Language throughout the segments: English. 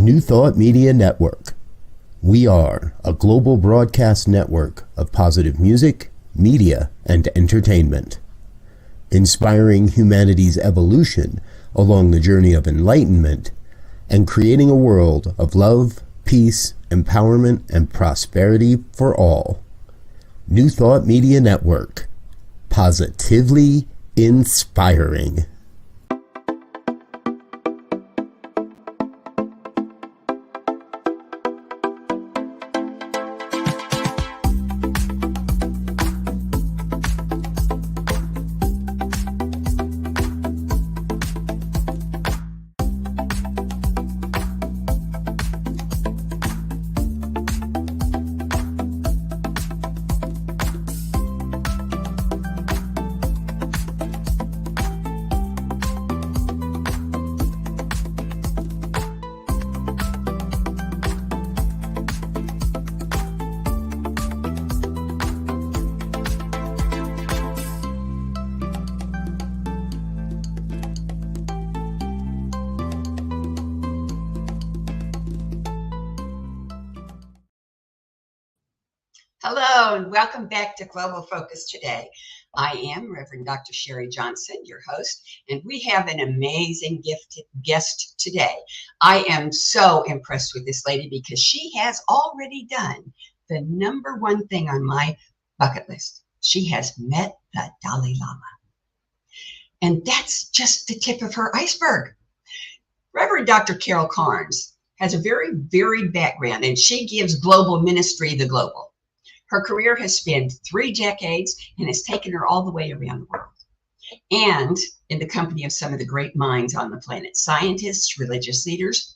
New Thought Media Network. We are a global broadcast network of positive music, media, and entertainment, inspiring humanity's evolution along the journey of enlightenment and creating a world of love, peace, empowerment, and prosperity for all. New Thought Media Network. Positively inspiring. Hello and welcome back to Global Focus Today. I am Reverend Dr. Sharri Johnson, your host, and we have an amazing guest today. I am so impressed with this lady because she has already done the number one thing on my bucket list. She has met the Dalai Lama. And that's just the tip of her iceberg. Reverend Dr. Carnes has a very varied background, and she gives global ministry the global. Her career has spanned 3 decades and has taken her all the way around the world. And in the company of some of the great minds on the planet, scientists, religious leaders,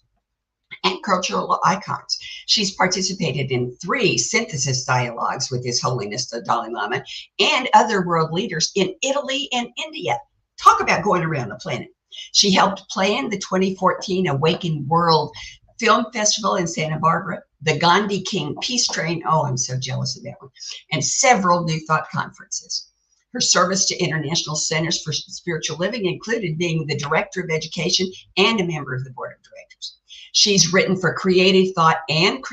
and cultural icons. She's participated in 3 synthesis dialogues with His Holiness the Dalai Lama and other world leaders in Italy and India. Talk about going around the planet. She helped plan the 2014 Awaken World Film Festival in Santa Barbara, the Gandhi King Peace Train, oh, I'm so jealous of that one, and several New Thought conferences. Her service to International Centers for Spiritual Living included being the Director of Education and a member of the Board of Directors. She's written for Creative Thought and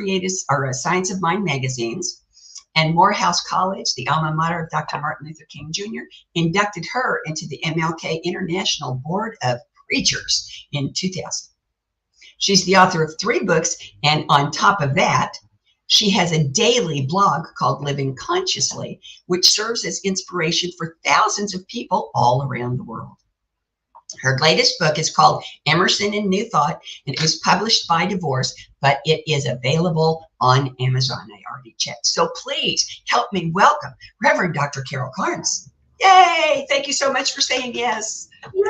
Science of Mind magazines, and Morehouse College, the alma mater of Dr. Martin Luther King Jr., inducted her into the MLK International Board of Preachers in 2000. She's the author of 3 books, and on top of that, she has a daily blog called Living Consciously, which serves as inspiration for thousands of people all around the world. Her latest book is called Emerson and New Thought, and it was published by divorce, but it is available on Amazon. I already checked. So please help me welcome Reverend Dr. Carnes. Yay! Thank you so much for saying yes. Yay!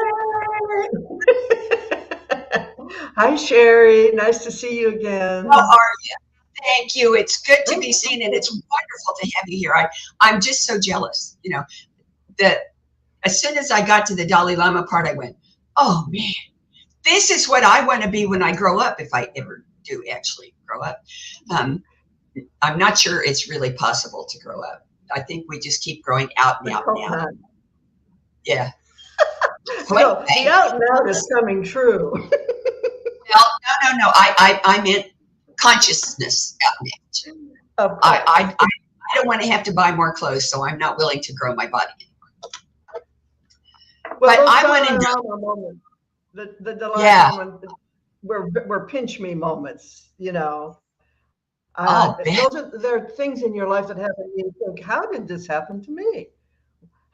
Hi, Sharri. Nice to see you again. How are you? Thank you. It's good to be seen, and it's wonderful to have you here. I'm just so jealous. You know, that as soon as I got to the Dalai Lama part, I went, oh, man, this is what I want to be when I grow up, if I ever do actually grow up. I'm not sure it's really possible to grow up. I think we just keep growing out and out and out. Yeah. Well, the out and out is coming true. No. I meant consciousness out and out. I don't want to have to buy more clothes, so I'm not willing to grow my body anymore. Well, but I want to know the Dalai Lama were pinch me moments, you know. There are things in your life that happen, and you think, how did this happen to me?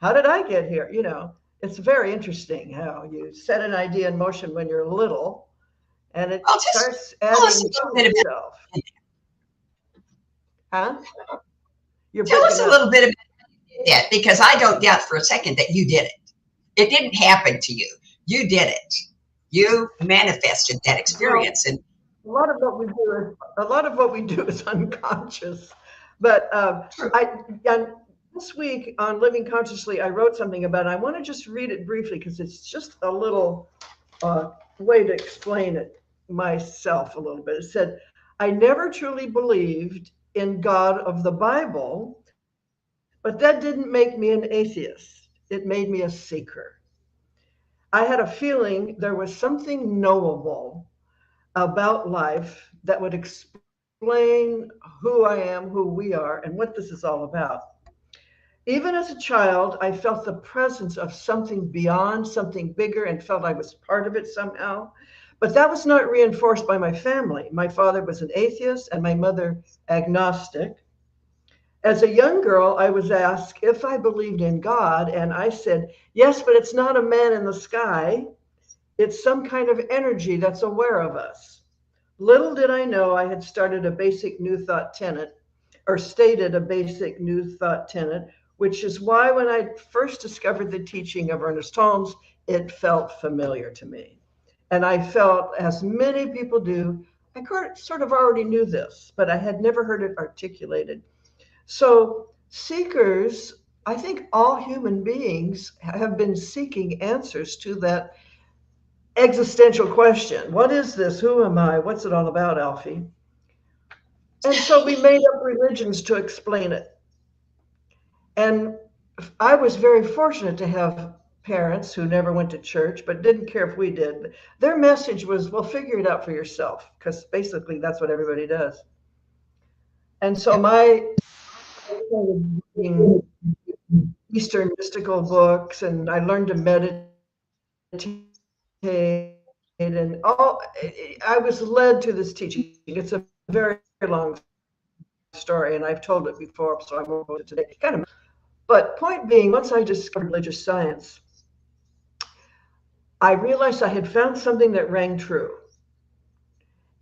How did I get here? You know, it's very interesting how you set an idea in motion when you're little, and it starts adding to itself. Huh? Tell us a little bit about that, because I don't doubt for a second that you did it. It didn't happen to you. You did it. You manifested that experience, and a lot of what we do is unconscious. But this week on Living Consciously, I wrote something about it. I want to just read it briefly because it's just a little way to explain it myself a little bit. It said, I never truly believed in God of the Bible, but that didn't make me an atheist. It made me a seeker. I had a feeling there was something knowable about life that would explain who I am, who we are, and what this is all about. Even as a child, I felt the presence of something beyond, something bigger, and felt I was part of it somehow. But that was not reinforced by my family. My father was an atheist and my mother agnostic. As a young girl, I was asked if I believed in God, and I said, yes, but it's not a man in the sky. It's some kind of energy that's aware of us. Little did I know I had started a basic New Thought tenet, or stated a basic New Thought tenet, which is why when I first discovered the teaching of Ernest Holmes, it felt familiar to me. And I felt, as many people do, I sort of already knew this, but I had never heard it articulated. So, seekers, I think all human beings have been seeking answers to that existential question. What is this? Who am I? What's it all about, Alfie? And so we made up religions to explain it. And I was very fortunate to have parents who never went to church but didn't care if we did. Their message was, well, figure it out for yourself, because basically that's what everybody does. And so my reading Eastern mystical books, and I learned to meditate, and I was led to this teaching. It's a very long story, and I've told it before, so I won't go into it today. But point being, once I discovered religious science, I realized I had found something that rang true.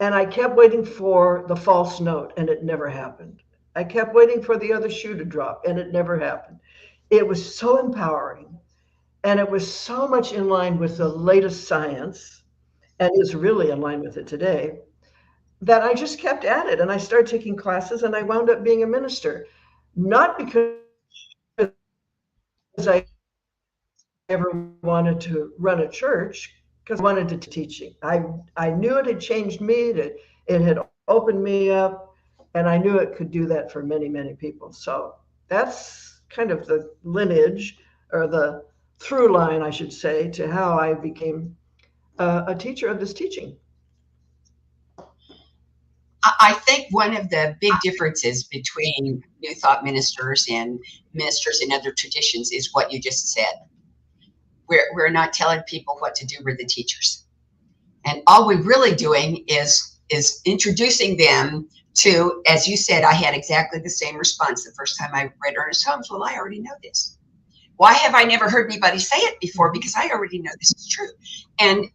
And I kept waiting for the false note, and it never happened. I kept waiting for the other shoe to drop, and it never happened. It was so empowering, and it was so much in line with the latest science, and is really in line with it today, that I just kept at it. And I started taking classes, and I wound up being a minister. Not because I ever wanted to run a church, because I wanted to teaching. I knew it had changed me, that it had opened me up, and I knew it could do that for many, many people. So that's kind of the lineage, or the through line, I should say, to how I became a teacher of this teaching. I think one of the big differences between New Thought ministers and ministers in other traditions is what you just said. We're not telling people what to do, we're the teachers. And all we're really doing is introducing them to, as you said, I had exactly the same response the first time I read Ernest Holmes. Well, I already know this. Why have I never heard anybody say it before? Because I already know this is true. And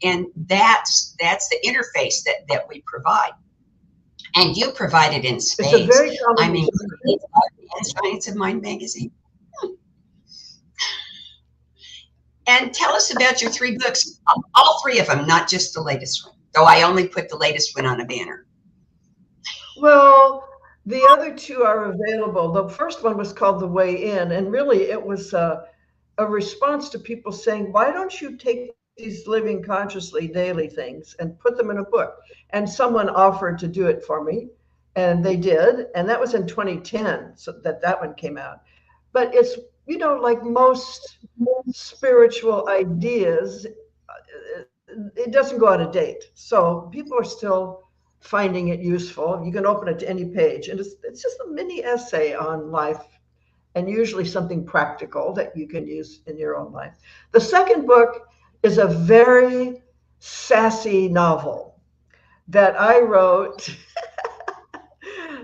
that's the interface that we provide. And you provide it in spades. It's a very I mean, Science of Mind magazine. And tell us about your 3 books, all 3 of them, not just the latest one, though I only put the latest one on a banner. Well, the other 2 are available. The first one was called The Way In, and really it was a response to people saying, why don't you take these living consciously daily things and put them in a book? And someone offered to do it for me, and they did. And that was in 2010, so that one came out. But it's, like most spiritual ideas, it doesn't go out of date. So people are still finding it useful. You can open it to any page, and it's just a mini essay on life, and usually something practical that you can use in your own life. The second book is a very sassy novel that I wrote.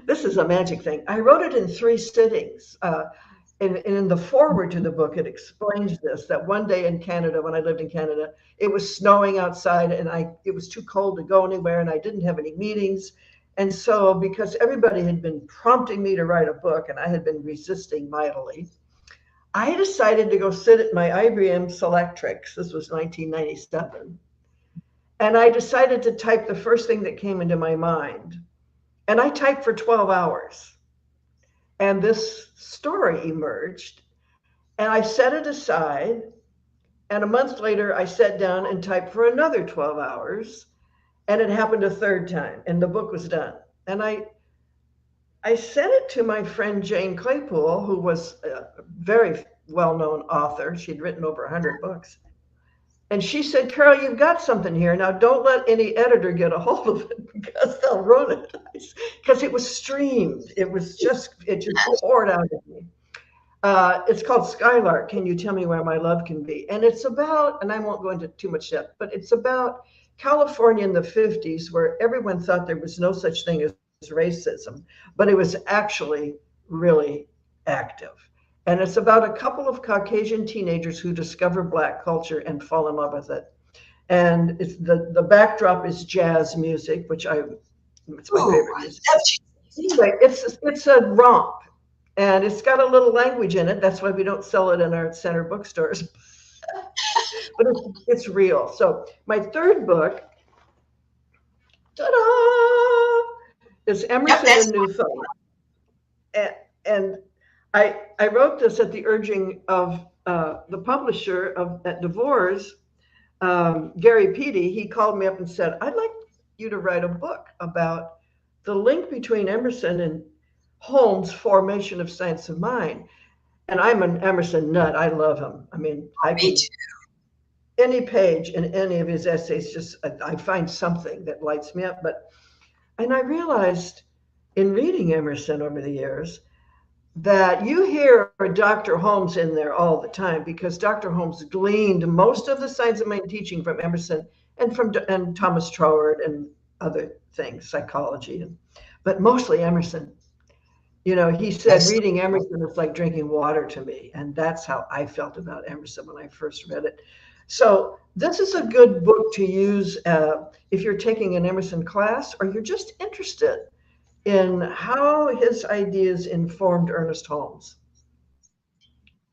This is a magic thing. I wrote it in 3 sittings. And in the foreword to the book, it explains this, that one day in Canada, when I lived in Canada, it was snowing outside, and it was too cold to go anywhere, and I didn't have any meetings. And so, because everybody had been prompting me to write a book, and I had been resisting mightily, I decided to go sit at my IBM Selectrix. This was 1997. And I decided to type the first thing that came into my mind. And I typed for 12 hours. And this story emerged, and I set it aside. And a month later, I sat down and typed for another 12 hours. And it happened a 3rd time, and the book was done. And I sent it to my friend Jane Claypool, who was a very well-known author. She'd written over 100 books. And she said, Carol, you've got something here. Now, don't let any editor get a hold of it because they'll ruin it. Because it was streamed. It just poured out of me. It's called Skylark. Can you tell me where my love can be? And it's about, and I won't go into too much depth, but it's about California in the 50s, where everyone thought there was no such thing as racism, but it was actually really active. And it's about a couple of Caucasian teenagers who discover Black culture and fall in love with it. And it's the backdrop is jazz music, it's my favorite music. Anyway, it's a romp, and it's got a little language in it. That's why we don't sell it in our center bookstores. But it's real. So my third book, ta-da, is Emerson and New Thought. And I wrote this at the urging of the publisher at DeVore's, Gary Peedy. He called me up and said, I'd like you to write a book about the link between Emerson and Holmes' formation of Science of Mind. And I'm an Emerson nut. I love him. I mean, any page in any of his essays, I find something that lights me up. And I realized in reading Emerson over the years that you hear Dr. Holmes in there all the time, because Dr. Holmes gleaned most of the Science of Mind teaching from Emerson and Thomas Troward and other things, psychology, but mostly Emerson. You know, he said reading Emerson is like drinking water to me. And that's how I felt about Emerson when I first read it. So this is a good book to use if you're taking an Emerson class, or you're just interested in how his ideas informed Ernest Holmes.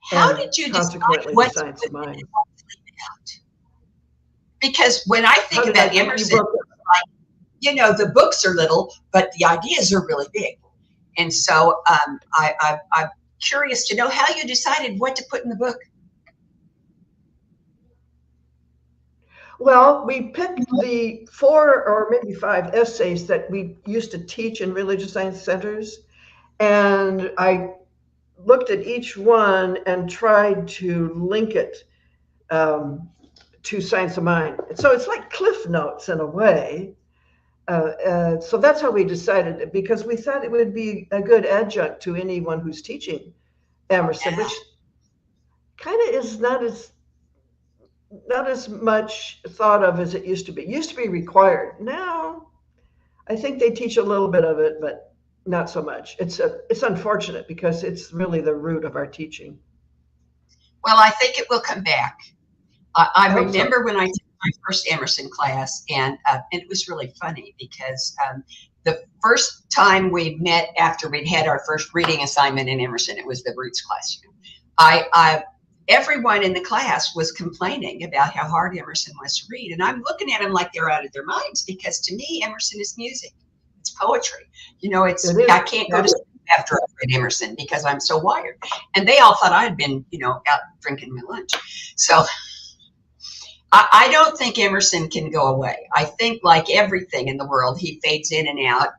How did you decide what to put in and what to leave out? Because when I think about Emerson, the books are little, but the ideas are really big. And so I'm curious to know how you decided what to put in the book. Well, we picked the 4 or maybe 5 essays that we used to teach in religious science centers. And I looked at each one and tried to link it to Science of Mind. So it's like Cliff Notes in a way. So that's how we decided it, because we thought it would be a good adjunct to anyone who's teaching Emerson, which kind of is not as much thought of as it used to be. It used to be required. Now, I think they teach a little bit of it, but not so much. It's unfortunate, because it's really the root of our teaching. Well, I think it will come back. I remember when I took my first Emerson class, and it was really funny, because the first time we met after we'd had our first reading assignment in Emerson, it was the Roots classroom. Everyone in the class was complaining about how hard Emerson was to read. And I'm looking at them like they're out of their minds, because to me, Emerson is music. It's poetry. I can't go to sleep after I read Emerson because I'm so wired. And they all thought I'd been, out drinking my lunch. So I don't think Emerson can go away. I think, like everything in the world, he fades in and out,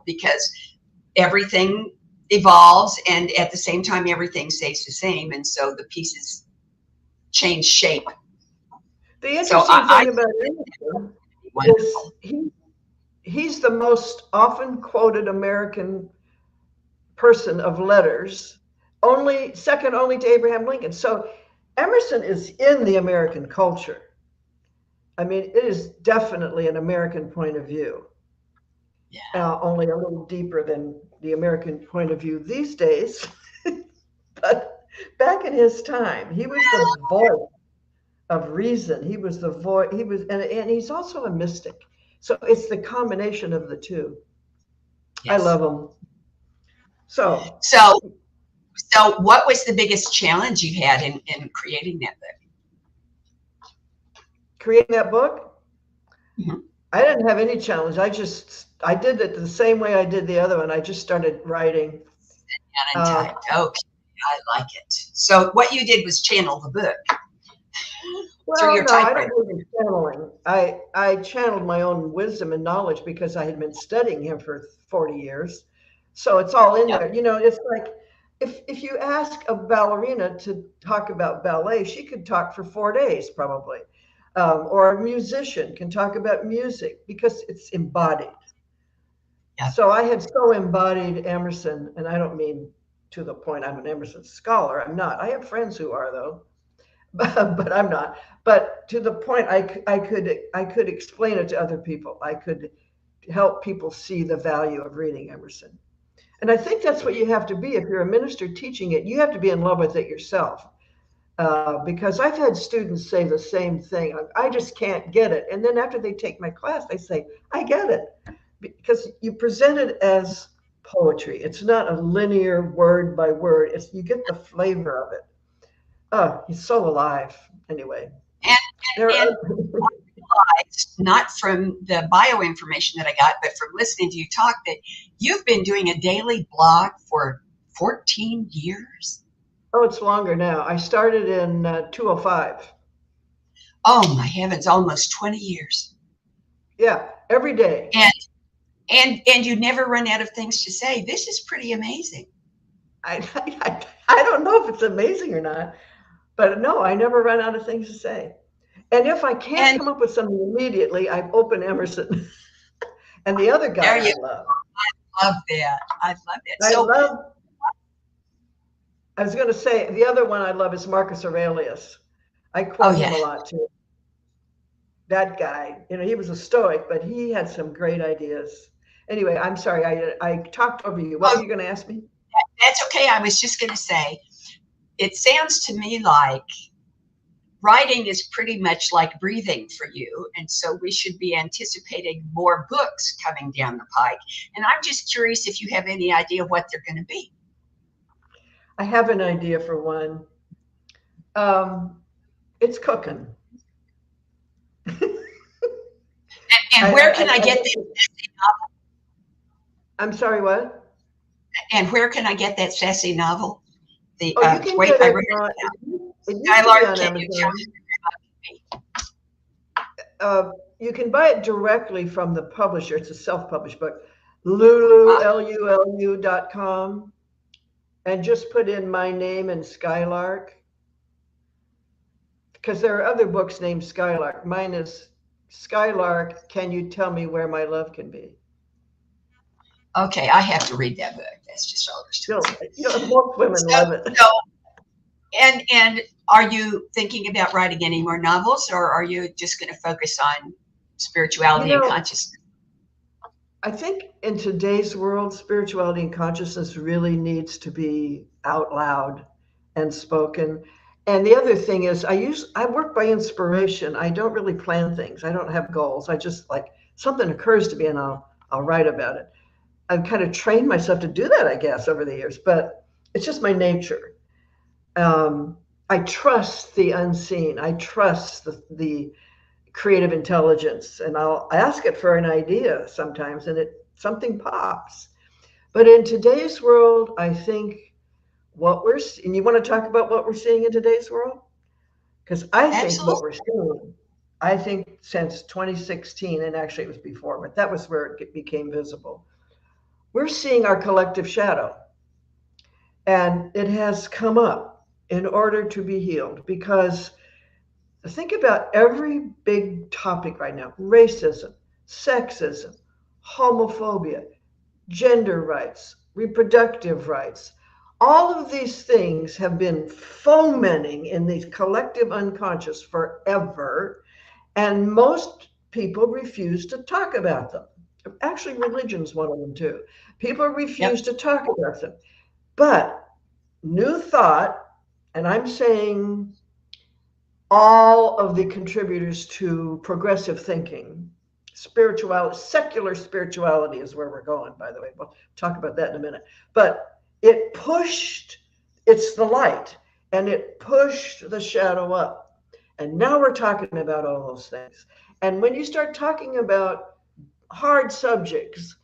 because everything evolves, and at the same time everything stays the same, and so the pieces change shape. The interesting thing about Emerson is he's the most often quoted American person of letters, second only to Abraham Lincoln. So Emerson is in the American culture. I mean, it is definitely an American point of view. Only a little deeper than the American point of view these days. But back in his time, he was the voice of reason. He was the voice. And he's also a mystic. So it's the combination of the two. Yes. I love him. So what was the biggest challenge you had in creating that book? Creating that book? Mm-hmm. I didn't have any challenge. I did it the same way I did the other one. I just started writing. And typed. Okay, I like it. So what you did was channel the book through your typewriter. I don't believe in channeling. I channeled my own wisdom and knowledge, because I had been studying him for 40 years. So it's all in there. It's like if you ask a ballerina to talk about ballet, she could talk for 4 days probably. or a musician can talk about music because it's embodied. Yeah. So I had so embodied Emerson, and I don't mean to the point I'm an Emerson scholar. I'm not. I have friends who are, though, but I'm not. But to the point, I could explain it to other people. I could help people see the value of reading Emerson. And I think that's what you have to be if you're a minister teaching it. You have to be in love with it yourself. Because I've had students say the same thing. I just can't get it. And then after they take my class, they say, I get it. Because you present it as poetry. It's not a linear word by word. You get the flavor of it. Oh, he's so alive. Anyway. And, There and, are, not from the bio information that I got, but from listening to you talk, that you've been doing a daily blog for 14 years. oh, it's longer now. I started in 2005. Oh my heavens, almost 20 years. Yeah, every day. And you never run out of things to say. This is pretty amazing. I don't know if it's amazing or not, but no, I never run out of things to say. And if I can't come up with something immediately, I open Emerson. And the other guy I love. I love that. I was going to say, the other one I love is Marcus Aurelius. I quote him a lot too. That guy, he was a Stoic, but he had some great ideas. Anyway, I'm sorry, I talked over you. What were you going to ask me? That's okay. I was just going to say, it sounds to me like writing is pretty much like breathing for you. And so we should be anticipating more books coming down the pike. And I'm just curious if you have any idea what they're going to be. I have an idea for one. It's cooking. And where can I get that sassy novel? I'm sorry, what? And where can I get that sassy novel? You can get it on Amazon. You can buy it directly from the publisher. It's a self-published book. Lulu.com, and just put in my name and Skylark, because there are other books named Skylark. Mine is Skylark, Can You Tell Me Where My Love Can Be? Okay, I have to read that book. That's just all there's to it. Most women love it. And are you thinking about writing any more novels, or are you just going to focus on spirituality and consciousness? I think in today's world, spirituality and consciousness really needs to be out loud and spoken. And the other thing is, I work by inspiration. I don't really plan things. I don't have goals. I just something occurs to me and I'll write about it. I've kind of trained myself to do that, I guess, over the years, but it's just my nature. I trust the unseen. I trust the creative intelligence, and I'll ask it for an idea sometimes, and something pops. But in today's world, I think and you want to talk about what we're seeing in today's world? Because I think what we're seeing, I think since 2016, and actually it was before, but that was where it became visible. We're seeing our collective shadow, and it has come up in order to be healed, because think about every big topic right now: racism, sexism, homophobia, gender rights, reproductive rights. All of these things have been fomenting in the collective unconscious forever, and most people refuse to talk about them. Actually, religion's one of them too. People refuse to talk about them. But new thought, and I'm saying all of the contributors to progressive thinking, spirituality, secular spirituality is where we're going, by the way. We'll talk about that in a minute. But it's the light, and it pushed the shadow up. And now we're talking about all those things. And when you start talking about hard subjects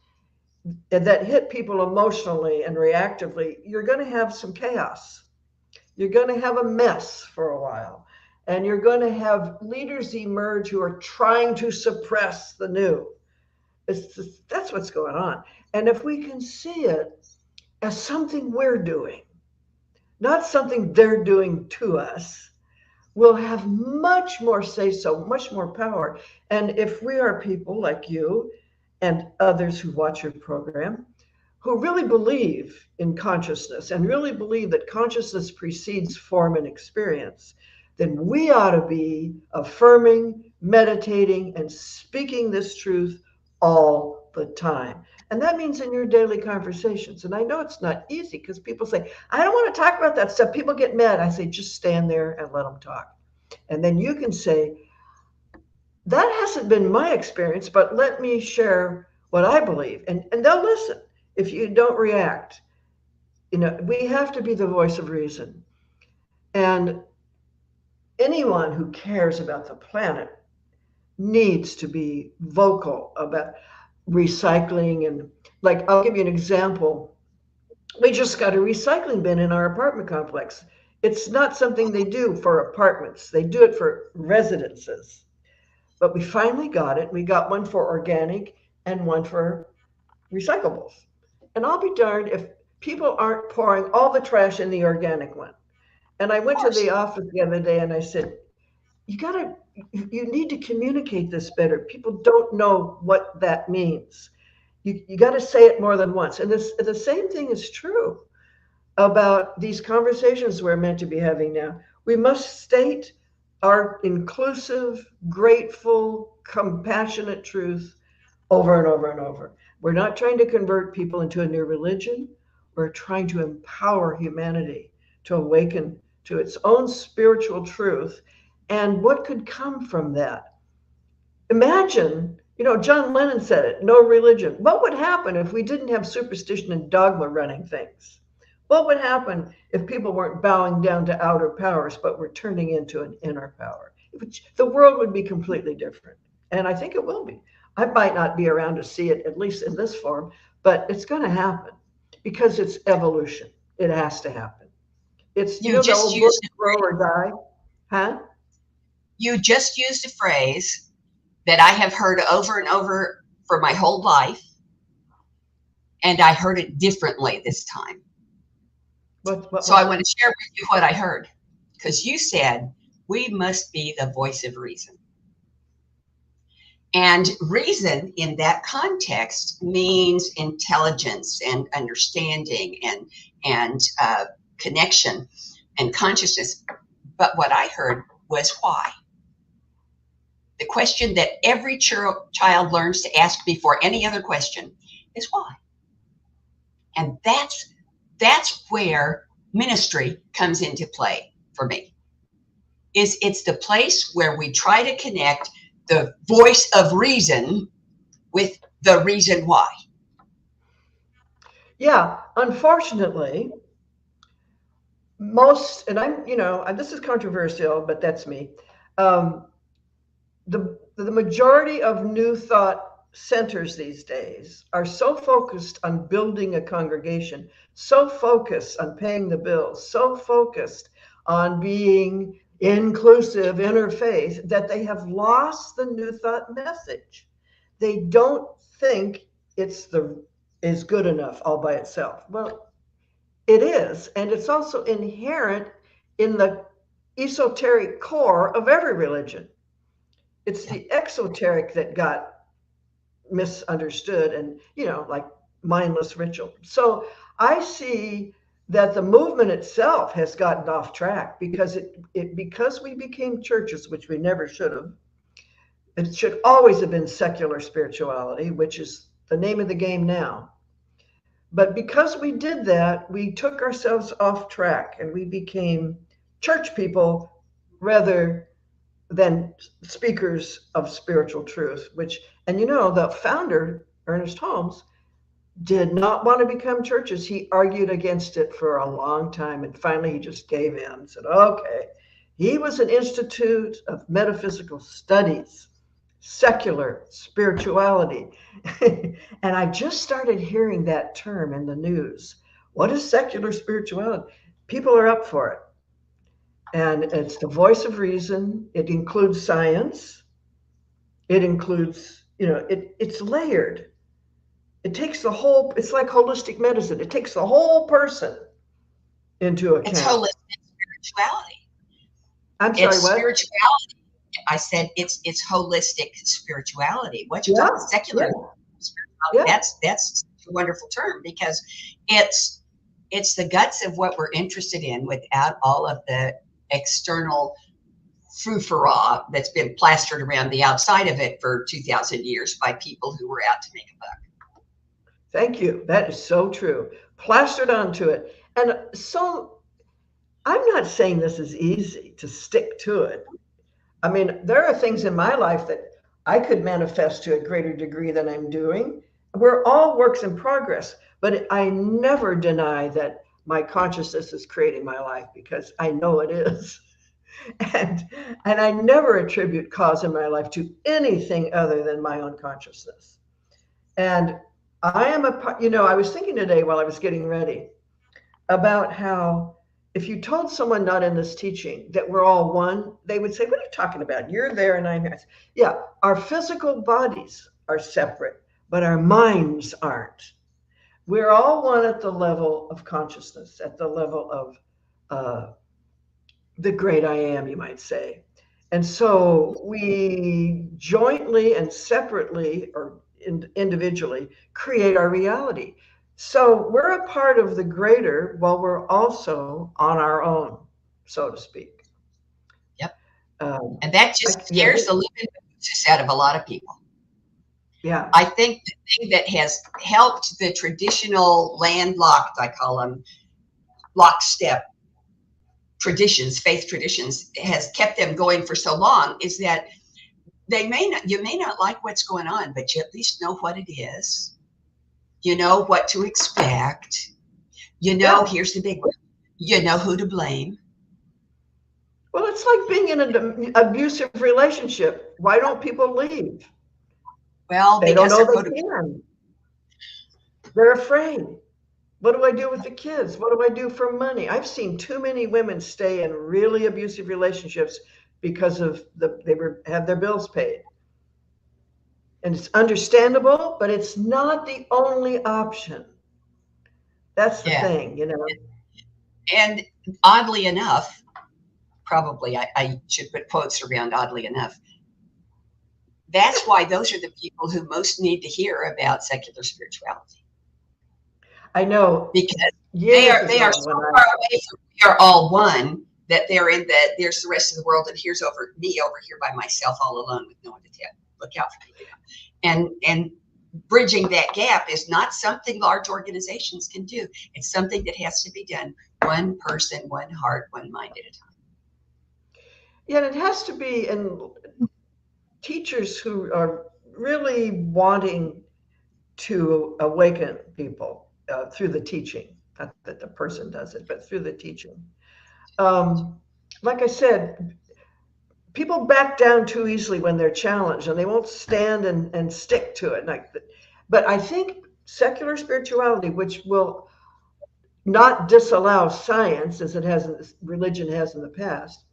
that hit people emotionally and reactively, you're going to have some chaos. You're going to have a mess for a while. And you're going to have leaders emerge who are trying to suppress the new. That's what's going on. And if we can see it as something we're doing, not something they're doing to us, will have much more say so, much more power. And if we are people like you and others who watch your program who really believe in consciousness and really believe that consciousness precedes form and experience, then we ought to be affirming, meditating, and speaking this truth all the time. And that means in your daily conversations. And I know it's not easy because people say, I don't want to talk about that stuff. People get mad. I say, just stand there and let them talk. And then you can say, that hasn't been my experience, but let me share what I believe. And they'll listen if you don't react. We have to be the voice of reason. And anyone who cares about the planet needs to be vocal about recycling. And like, I'll give you an example. We just got a recycling bin in our apartment complex. It's not something they do for apartments. They do it for residences. But we finally got it. We got one for organic and one for recyclables. And I'll be darned if people aren't pouring all the trash in the organic one. And I went to the office the other day and I said, you need to communicate this better. People don't know what that means. You got to say it more than once. And the same thing is true about these conversations we're meant to be having now. We must state our inclusive, grateful, compassionate truth over and over and over. We're not trying to convert people into a new religion. We're trying to empower humanity to awaken to its own spiritual truth and what could come from that. Imagine, John Lennon said it, no religion. What would happen if we didn't have superstition and dogma running things? What would happen if people weren't bowing down to outer powers, but were turning into an inner power? The world would be completely different. And I think it will be. I might not be around to see it, at least in this form, but it's going to happen because it's evolution. It has to happen. It's, You the just old book, used grow or die. Huh? you just used a phrase that I have heard over and over for my whole life, and I heard it differently this time. So I want to share with you what I heard, because you said we must be the voice of reason. And reason in that context means intelligence and understanding and connection and consciousness. But what I heard was why. The question that every child learns to ask before any other question is why. And that's where ministry comes into play for me. It's the place where we try to connect the voice of reason with the reason why. Yeah, unfortunately, this is controversial, but that's me. The majority of new thought centers these days are so focused on building a congregation, so focused on paying the bills, so focused on being inclusive, interfaith, that they have lost the new thought message. They don't think is good enough all by itself. Well, it is, and it's also inherent in the esoteric core of every religion. It's the exoteric that got misunderstood and, like mindless ritual. So I see that the movement itself has gotten off track because because we became churches, which we never should have. It should always have been secular spirituality, which is the name of the game now. But because we did that, we took ourselves off track and we became church people rather than speakers of spiritual truth, and the founder, Ernest Holmes, did not want to become churches. He argued against it for a long time. And finally, he just gave in and said, okay. He was an institute of metaphysical studies, secular spirituality. And I just started hearing that term in the news. What is secular spirituality? People are up for it. And it's the voice of reason. It includes science. It includes, it's layered. It takes it's like holistic medicine. It takes the whole person into account. It's holistic spirituality. I'm sorry, It's what? spirituality. I said it's holistic spirituality. What you're Yeah, talking secular yeah, spirituality, yeah. that's such a wonderful term because it's it's the guts of what we're interested in without all of the external frou-frou that's been plastered around the outside of it for 2,000 years by people who were out to make a buck. Thank you. That is so true. Plastered onto it. And so I'm not saying this is easy to stick to it. I mean, there are things in my life that I could manifest to a greater degree than I'm doing. We're all works in progress, but I never deny that my consciousness is creating my life because I know it is. And and I never attribute cause in my life to anything other than my own consciousness. And I am I was thinking today while I was getting ready about how if you told someone not in this teaching that we're all one, they would say, "What are you talking about? You're there and I'm here." Yeah, our physical bodies are separate, but our minds aren't. We're all one at the level of consciousness, at the level of uh, the great I am, you might say. And so we jointly and separately or individually create our reality. So we're a part of the greater while we're also on our own, so to speak. Yep. Um, And that just yeah, scares the living bejesus out of a lot of people. yeah, I think the thing that has helped the traditional landlocked, I call them lockstep traditions, faith traditions, has kept them going for so long is that you may not like what's going on, but you at least know what it is. You know what to expect. You know, yeah. here's the big one. You know who to blame. Well, it's like being in an abusive relationship. Why don't people leave? Well, They don't because know they're they codependent. can. They're afraid. What do I do with the kids? What do I do for money? I've seen too many women stay in really abusive relationships because of they were have their bills paid. And it's understandable, but it's not the only option. That's the Yeah. thing. And oddly enough, probably I should put quotes around oddly enough. That's why those are the people who most need to hear about secular spirituality I know because years they ago are so when I far away from we are all one that they're in that there's the rest of the world and here's over me over here by myself all alone with no one to look out for me. And bridging that gap is not something large organizations can do. It's something that has to be done one person, one heart, one mind at a time. yeah, it has to be and teachers who are really wanting to awaken people through the teaching. Not that the person does it, but through the teaching. Um, like I said, people back down too easily when they're challenged and they won't stand and stick to it. But I think secular spirituality, which will not disallow science as religion has in the past,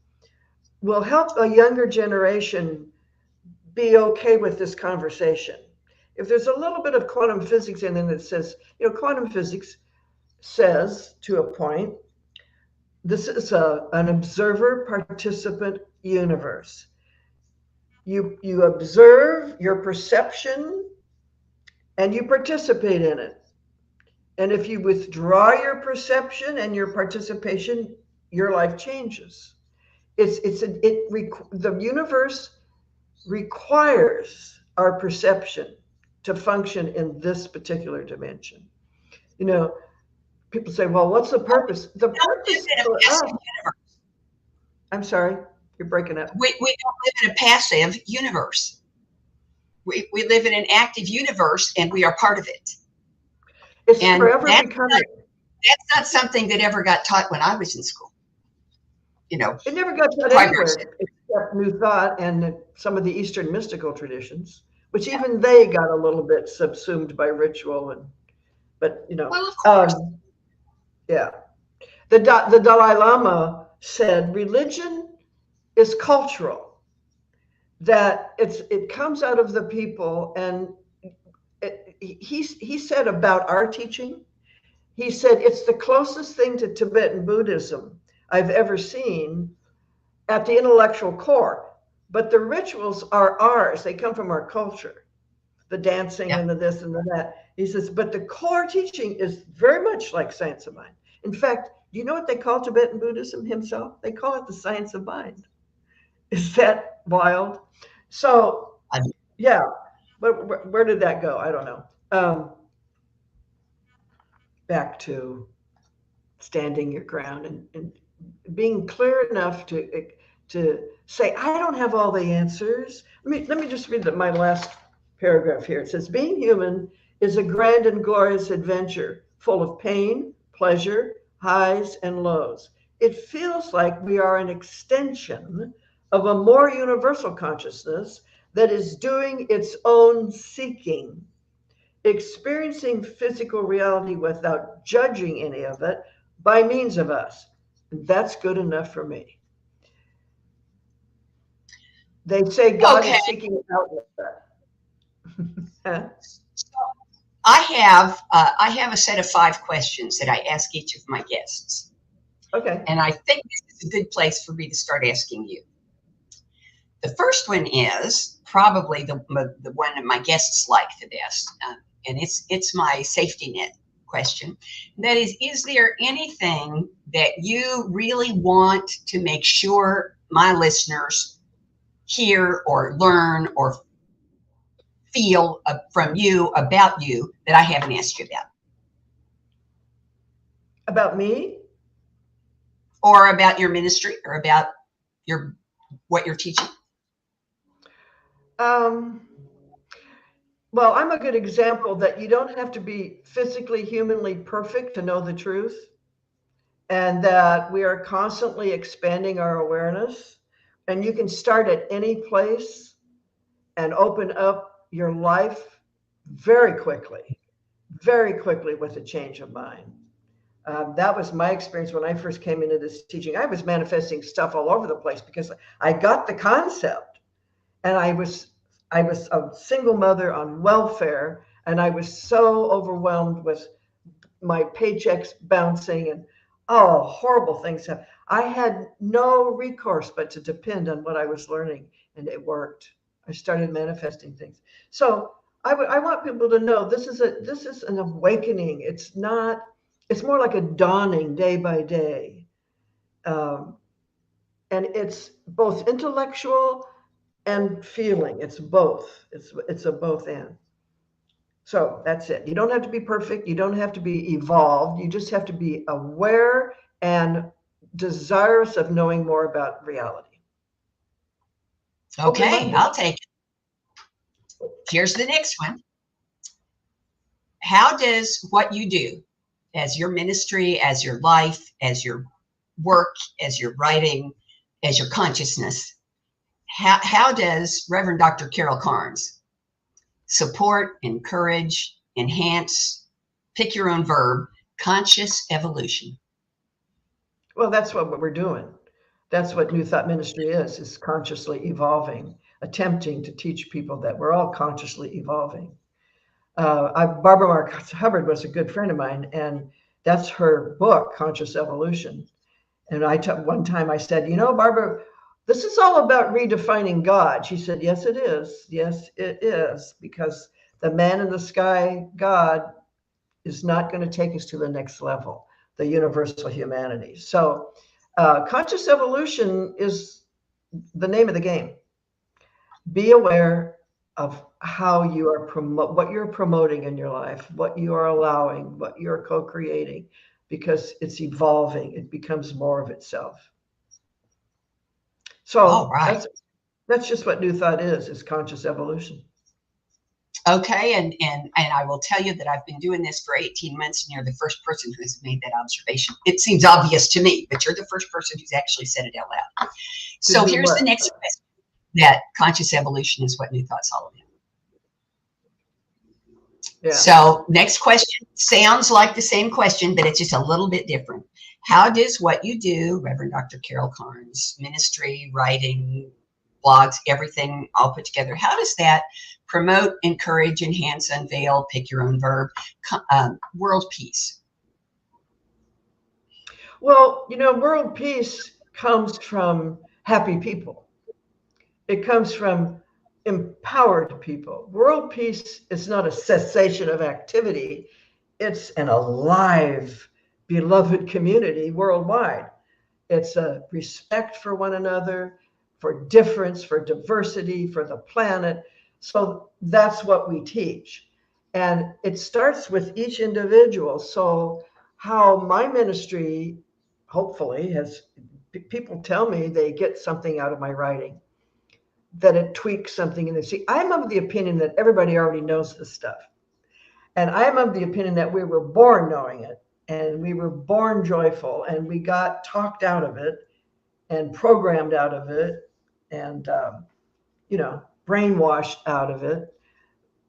will help a younger generation be okay with this conversation. If there's a little bit of quantum physics in it that says, quantum physics says to a point, this is an observer participant universe. You observe your perception and you participate in it. And if you withdraw your perception and your participation, your life changes. The universe requires our perception to function in this particular dimension. You know, people say, "Well, what's the purpose?" The We don't live purpose in a for passive us. universe. I'm sorry, you're breaking up. We don't live in a passive universe. We live in an active universe and we are part of it. It's And forever becoming. that's not something that ever got taught when I was in school. It never got taught Primary. anywhere except New Thought and some of the Eastern mystical traditions, which even they got a little bit subsumed by ritual but Well, of course. yeah. The Dalai Lama said religion is cultural, that it comes out of the people, and he said about our teaching, he said it's the closest thing to Tibetan Buddhism I've ever seen. at the intellectual core, but the rituals are ours. They come from our culture, the dancing and the this and the that. He says, but the core teaching is very much like science of mind. In fact, do you know what they call Tibetan Buddhism himself? They call it the science of mind. Is that wild? So, yeah, but where did that go? I don't know. Back to standing your ground and being clear enough to say, I don't have all the answers. Let me just read my last paragraph here. It says, being human is a grand and glorious adventure full of pain, pleasure, highs and lows. It feels like we are an extension of a more universal consciousness that is doing its own seeking, experiencing physical reality without judging any of it by means of us. That's good enough for me. They say God is seeking an outlet. So I have a set of 5 questions that I ask each of my guests. Okay. And I think this is a good place for me to start asking you. The first one is probably the one that my guests like the best, and it's my safety net question. That is there anything that you really want to make sure my listeners hear or learn or feel from you about you that I haven't asked you about? About me? Or about your ministry, or about what you're teaching? Well, I'm a good example that you don't have to be physically, humanly perfect to know the truth, and that we are constantly expanding our awareness, and you can start at any place and open up your life very quickly with a change of mind. That was my experience when I first came into this teaching. I was manifesting stuff all over the place because I got the concept, and I was a single mother on welfare, and I was so overwhelmed with my paychecks bouncing and horrible things happen. I had no recourse but to depend on what I was learning, and it worked. I started manifesting things. So I want people to know this is an awakening. It's more like a dawning day by day. And it's both intellectual and feeling. It's both. It's a both and. So that's it. You don't have to be perfect. You don't have to be evolved. You just have to be aware and desirous of knowing more about reality. Okay, I'll take it. Here's the next one. How does what you do as your ministry, as your life, as your work, as your writing, as your consciousness, how does Reverend Dr. Carol Carnes support, encourage, enhance, pick your own verb, conscious evolution? Well, that's what we're doing. That's what New Thought Ministry is consciously evolving, attempting to teach people that we're all consciously evolving. Barbara Mark Hubbard was a good friend of mine, and that's her book, Conscious Evolution. And one time I said, Barbara, this is all about redefining God. She said, yes, it is. Yes, it is. Because the man in the sky, God, is not going to take us to the next level, the universal humanity. So conscious evolution is the name of the game. Be aware of how you are what you're promoting in your life, what you are allowing, what you're co-creating, because it's evolving. It becomes more of itself. So that's just what New Thought is conscious evolution. Okay, and I will tell you that I've been doing this for 18 months, and you're the first person who has made that observation. It seems obvious to me, but you're the first person who's actually said it out loud. So here's the next question, that conscious evolution is what New Thought's all about. Yeah. So next question sounds like the same question, but it's just a little bit different. How does what you do, Reverend Dr. Carol Carnes, ministry, writing, blogs, everything all put together, how does that promote, encourage, enhance, unveil, pick your own verb, world peace? Well, world peace comes from happy people. It comes from empowered people. World peace is not a cessation of activity. It's an alive, beloved community worldwide. It's a respect for one another, for difference, for diversity, for the planet. So that's what we teach. And it starts with each individual. So how my ministry hopefully has, people tell me they get something out of my writing, that it tweaks something in the, see, I'm of the opinion that everybody already knows this stuff. And I'm of the opinion that we were born knowing it, and we were born joyful, and we got talked out of it and programmed out of it, and brainwashed out of it.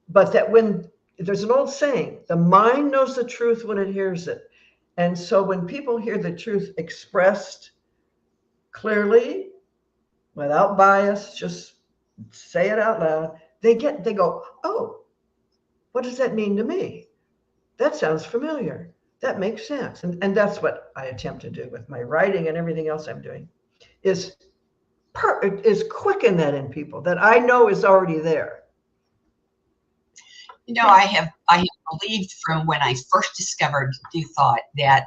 But that when there's an old saying, the mind knows the truth when it hears it. And so when people hear the truth expressed clearly, without bias, just say it out loud, they go, oh, what does that mean to me? That sounds familiar. That makes sense. And that's what I attempt to do with my writing and everything else I'm doing, is quicken that in people that I know is already there. I have believed from when I first discovered New Thought that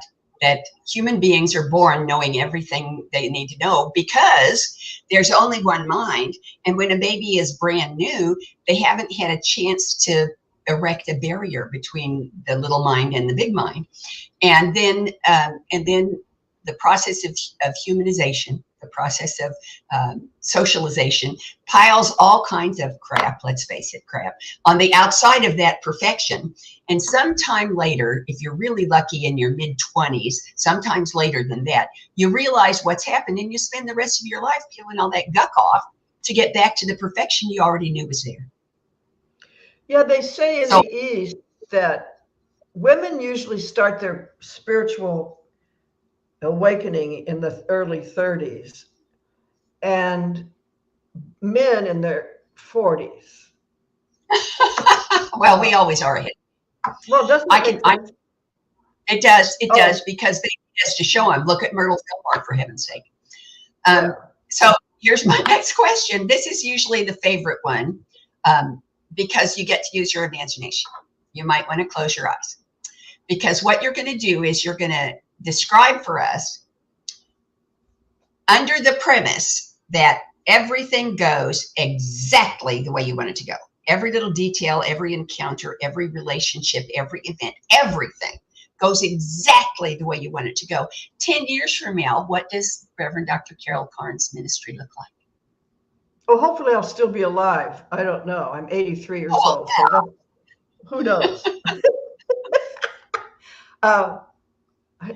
human beings are born knowing everything they need to know, because there's only one mind. And when a baby is brand new, they haven't had a chance to erect a barrier between the little mind and the big mind. And then the process of humanization, the process of socialization piles all kinds of crap, let's face it, crap, on the outside of that perfection. And sometime later, if you're really lucky in your mid-20s, sometimes later than that, you realize what's happened, and you spend the rest of your life peeling all that guck off to get back to the perfection you already knew was there. Yeah, they say in the East that women usually start their spiritual awakening in the early 30s, and men in their 40s. Well, we always are ahead. Well, doesn't it? It does, because they just to show them. Look at Myrtle Fillmore, for heaven's sake. So here's my next question. This is usually the favorite one, because you get to use your imagination. You might want to close your eyes, because what you're going to do is you're going to describe for us, under the premise that everything goes exactly the way you want it to go. Every little detail, every encounter, every relationship, every event, everything goes exactly the way you want it to go. 10 years from now, what does Reverend Dr. Carol Carnes' ministry look like? Well, hopefully I'll still be alive. I don't know. I'm 83 years old. So who knows?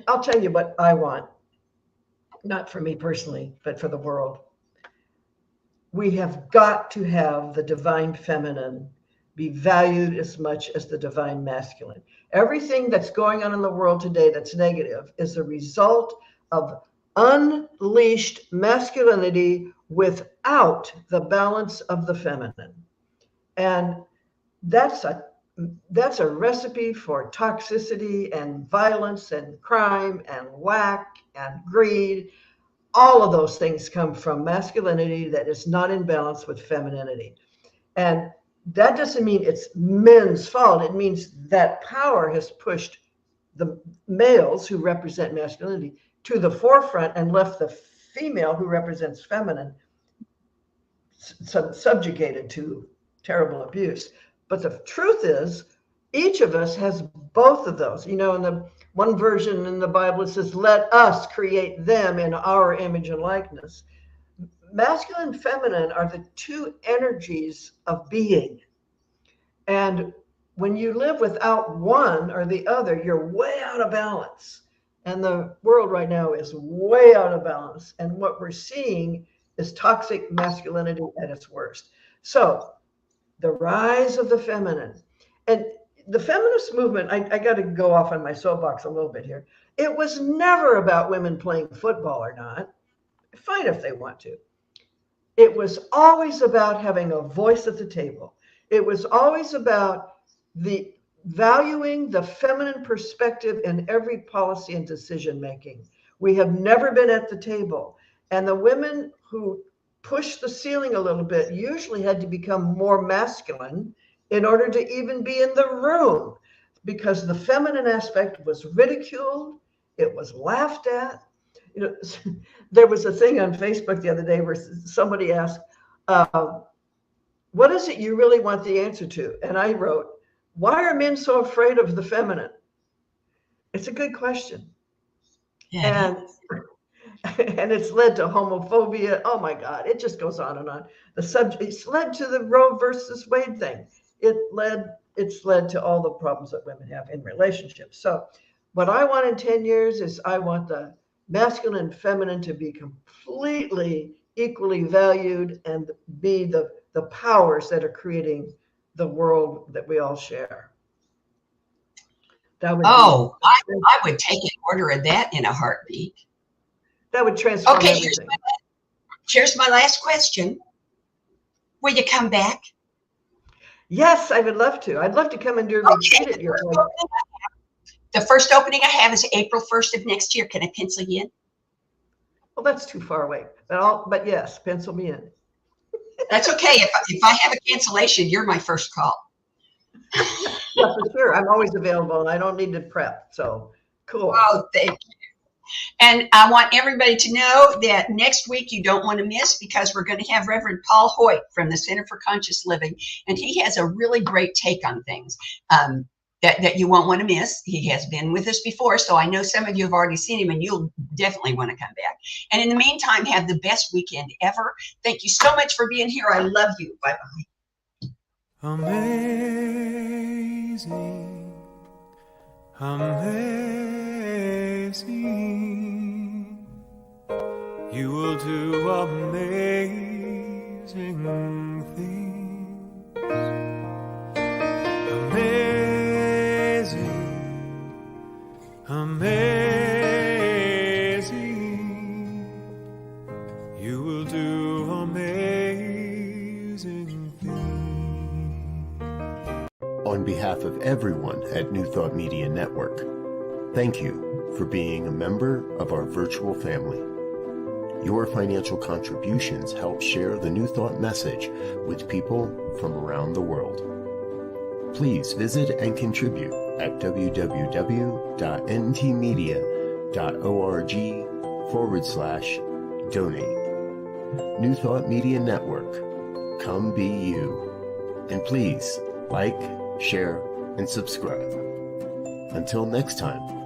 I'll tell you what I want. Not for me personally, but for the world. We have got to have the divine feminine be valued as much as the divine masculine. Everything that's going on in the world today that's negative is a result of unleashed masculinity without the balance of the feminine. And that's a recipe for toxicity and violence and crime and lack and greed. All of those things come from masculinity that is not in balance with femininity. And that doesn't mean it's men's fault. It means that power has pushed the males who represent masculinity to the forefront and left the female who represents feminine subjugated to terrible abuse. But the truth is, each of us has both of those. In the one version in the Bible, it says, let us create them in our image and likeness. Masculine and feminine are the two energies of being. And when you live without one or the other, you're way out of balance. And the world right now is way out of balance. And what we're seeing is toxic masculinity at its worst. So the rise of the feminine. And the feminist movement, I got to go off on my soapbox a little bit here. It was never about women playing football or not. Fine if they want to. It was always about having a voice at the table. It was always about the valuing the feminine perspective in every policy and decision making. We have never been at the table. And the women who pushed the ceiling a little bit usually had to become more masculine in order to even be in the room, because the feminine aspect was ridiculed, it was laughed at. There was a thing on Facebook the other day where somebody asked, what is it you really want the answer to? And I wrote, why are men so afraid of the feminine? It's a good question. Yeah. And it's led to homophobia. Oh my God, it just goes on and on. It's led to the Roe versus Wade thing. It's led to all the problems that women have in relationships. So what I want in 10 years is I want the masculine and feminine to be completely equally valued and be the powers that are creating the world that we all share. That would I would take an order of that in a heartbeat. That would transform everything. Here's my last question. Will you come back? Yes, I would love to. I'd love to come and do a retreat at your place. The first opening I have is April 1st of next year. Can I pencil you in? Well, that's too far away. But yes, pencil me in. That's okay. If I have a cancellation, you're my first call. Yeah, for sure. I'm always available and I don't need to prep. So cool. Oh, thank you. And I want everybody to know that next week you don't want to miss, because we're going to have Reverend Paul Hoyt from the Center for Conscious Living. And he has a really great take on things that you won't want to miss. He has been with us before, so I know some of you have already seen him, and you'll definitely want to come back. And in the meantime, have the best weekend ever. Thank you so much for being here. I love you. Bye-bye. Amazing, amazing, you will do amazing things. Amazing, amazing, you will do amazing things. On behalf of everyone at New Thought Media Network, thank you for being a member of our virtual family. Your financial contributions help share the New Thought message with people from around the world. Please visit and contribute at www.ntmedia.org/donate. New Thought Media Network, come be you. And please like, share, and subscribe. Until next time.